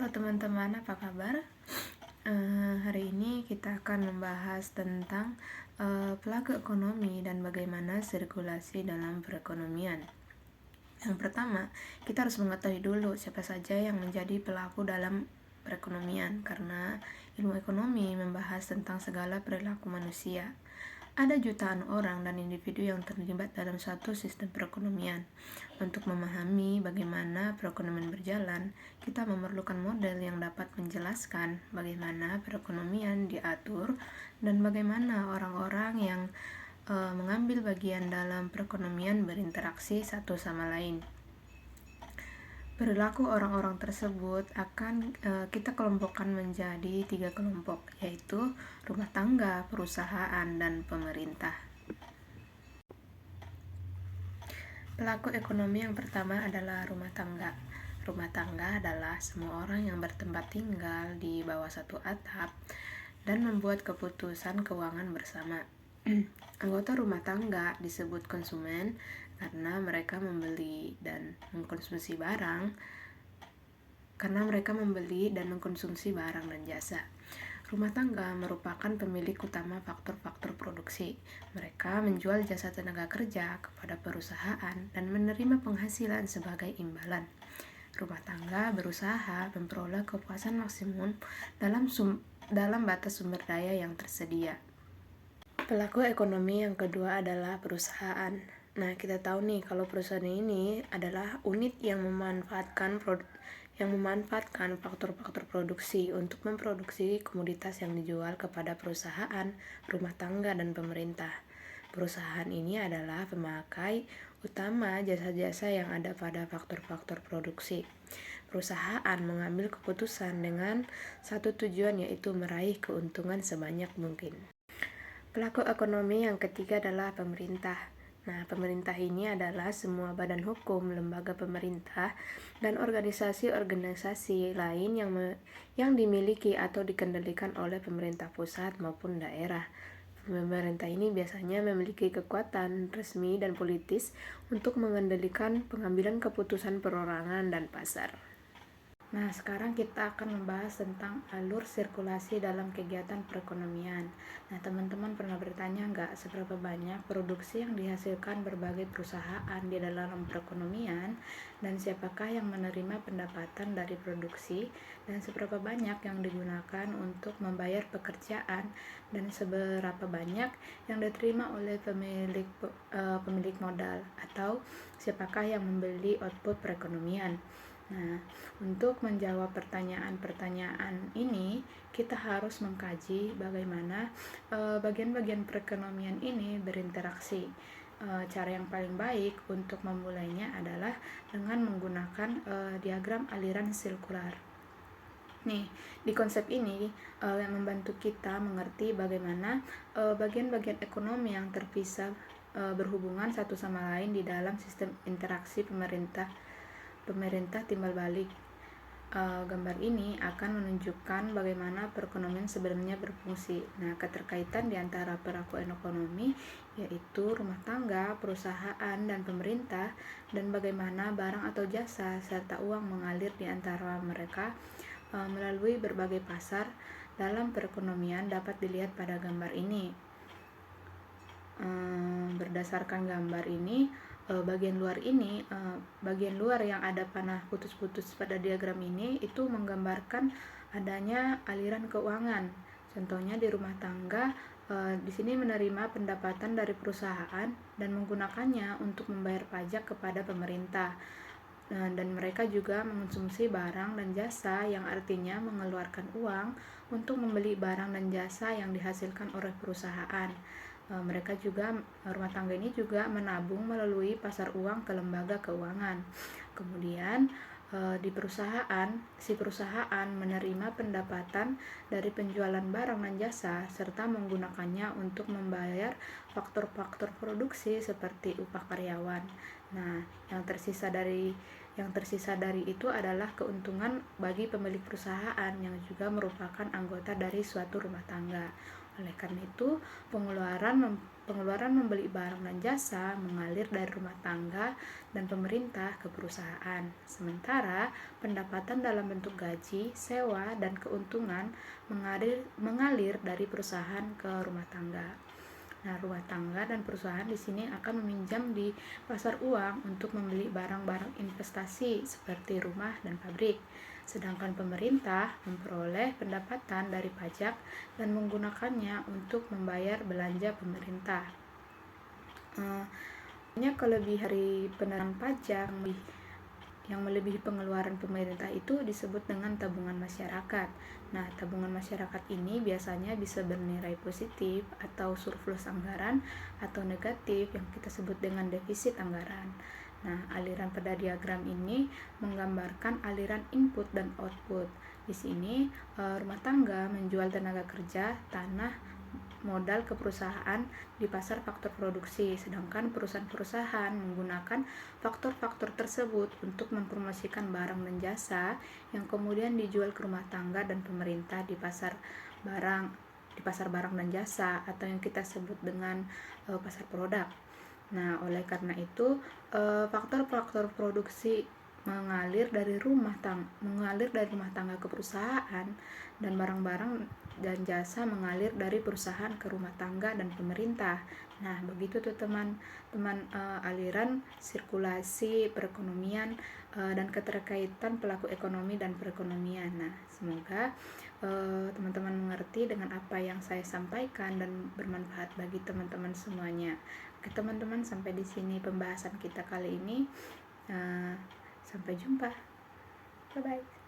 Halo teman-teman, apa kabar? Hari ini kita akan membahas tentang pelaku ekonomi dan bagaimana sirkulasi dalam perekonomian. Yang pertama, kita harus mengetahui dulu siapa saja yang menjadi pelaku dalam perekonomian, karena ilmu ekonomi membahas tentang segala perilaku manusia. Ada jutaan orang dan individu yang terlibat dalam suatu sistem perekonomian. Untuk memahami bagaimana perekonomian berjalan, kita memerlukan model yang dapat menjelaskan bagaimana perekonomian diatur dan bagaimana orang-orang yang mengambil bagian dalam perekonomian berinteraksi satu sama lain. Perilaku orang-orang tersebut akan kita kelompokkan menjadi 3 kelompok, yaitu rumah tangga, perusahaan, dan pemerintah. Pelaku ekonomi yang pertama adalah rumah tangga. Rumah tangga adalah semua orang yang bertempat tinggal di bawah satu atap dan membuat keputusan keuangan bersama. Anggota rumah tangga disebut konsumen karena mereka membeli dan mengkonsumsi barang dan jasa. Rumah tangga merupakan pemilik utama faktor-faktor produksi. Mereka menjual jasa tenaga kerja kepada perusahaan dan menerima penghasilan sebagai imbalan. Rumah tangga berusaha memperoleh kepuasan maksimum dalam batas sumber daya yang tersedia. Pelaku ekonomi yang kedua adalah perusahaan. Nah, kita tahu nih kalau perusahaan ini adalah unit yang memanfaatkan faktor-faktor produksi untuk memproduksi komoditas yang dijual kepada perusahaan, rumah tangga, dan pemerintah. Perusahaan ini adalah pemakai utama jasa-jasa yang ada pada faktor-faktor produksi. Perusahaan mengambil keputusan dengan satu tujuan, yaitu meraih keuntungan sebanyak mungkin. Pelaku ekonomi yang ketiga adalah pemerintah. Nah, pemerintah ini adalah semua badan hukum, lembaga pemerintah, dan organisasi-organisasi lain yang dimiliki atau dikendalikan oleh pemerintah pusat maupun daerah. Pemerintah ini biasanya memiliki kekuatan resmi dan politis untuk mengendalikan pengambilan keputusan perorangan dan pasar. Nah, sekarang kita akan membahas tentang alur sirkulasi dalam kegiatan perekonomian. Nah, teman-teman pernah bertanya nggak seberapa banyak produksi yang dihasilkan berbagai perusahaan di dalam perekonomian, dan siapakah yang menerima pendapatan dari produksi, dan seberapa banyak yang digunakan untuk membayar pekerjaan, dan seberapa banyak yang diterima oleh pemilik modal, atau siapakah yang membeli output perekonomian. Nah, untuk menjawab pertanyaan-pertanyaan ini, kita harus mengkaji bagaimana bagian-bagian perekonomian ini berinteraksi. Cara yang paling baik untuk memulainya adalah dengan menggunakan diagram aliran sirkular. Nih, di konsep ini yang membantu kita mengerti bagaimana bagian-bagian ekonomi yang terpisah berhubungan satu sama lain di dalam sistem interaksi pemerintah timbal balik. Gambar ini akan menunjukkan bagaimana perekonomian sebenarnya berfungsi. Nah, keterkaitan di antara pelaku ekonomi yaitu rumah tangga, perusahaan, dan pemerintah, dan bagaimana barang atau jasa serta uang mengalir di antara mereka melalui berbagai pasar dalam perekonomian dapat dilihat pada gambar ini. Berdasarkan gambar ini, bagian luar yang ada panah putus-putus pada diagram ini itu menggambarkan adanya aliran keuangan. Contohnya di rumah tangga, di sini menerima pendapatan dari perusahaan dan menggunakannya untuk membayar pajak kepada pemerintah. Dan mereka juga mengonsumsi barang dan jasa, yang artinya mengeluarkan uang untuk membeli barang dan jasa yang dihasilkan oleh perusahaan. Rumah tangga ini juga menabung melalui pasar uang ke lembaga keuangan. Kemudian di perusahaan menerima pendapatan dari penjualan barang dan jasa serta menggunakannya untuk membayar faktor-faktor produksi seperti upah karyawan. Nah, yang tersisa dari itu adalah keuntungan bagi pemilik perusahaan yang juga merupakan anggota dari suatu rumah tangga. Oleh karena itu, pengeluaran membeli barang dan jasa mengalir dari rumah tangga dan pemerintah ke perusahaan. Sementara pendapatan dalam bentuk gaji, sewa, dan keuntungan mengalir dari perusahaan ke rumah tangga. Nah, rumah tangga dan perusahaan di sini akan meminjam di pasar uang untuk membeli barang-barang investasi seperti rumah dan pabrik. Sedangkan pemerintah memperoleh pendapatan dari pajak dan menggunakannya untuk membayar belanja pemerintah. Kelebihan dari penerimaan pajak yang melebihi pengeluaran pemerintah itu disebut dengan tabungan masyarakat. Nah, tabungan masyarakat ini biasanya bisa bernilai positif atau surplus anggaran atau negatif yang kita sebut dengan defisit anggaran. Nah, aliran pada diagram ini menggambarkan aliran input dan output. Di sini rumah tangga menjual tenaga kerja, tanah, modal ke perusahaan di pasar faktor produksi, sedangkan perusahaan-perusahaan menggunakan faktor-faktor tersebut untuk mempromosikan barang dan jasa yang kemudian dijual ke rumah tangga dan pemerintah di pasar barang dan jasa, atau yang kita sebut dengan pasar produk. Nah, oleh karena itu faktor-faktor produksi mengalir dari rumah tangga ke perusahaan, dan barang-barang dan jasa mengalir dari perusahaan ke rumah tangga dan pemerintah. Nah, begitu tuh teman-teman aliran sirkulasi perekonomian dan keterkaitan pelaku ekonomi dan perekonomian. Nah, semoga teman-teman mengerti dengan apa yang saya sampaikan dan bermanfaat bagi teman-teman semuanya. Oke teman-teman, sampai di sini pembahasan kita kali ini. Sampai jumpa. Bye bye.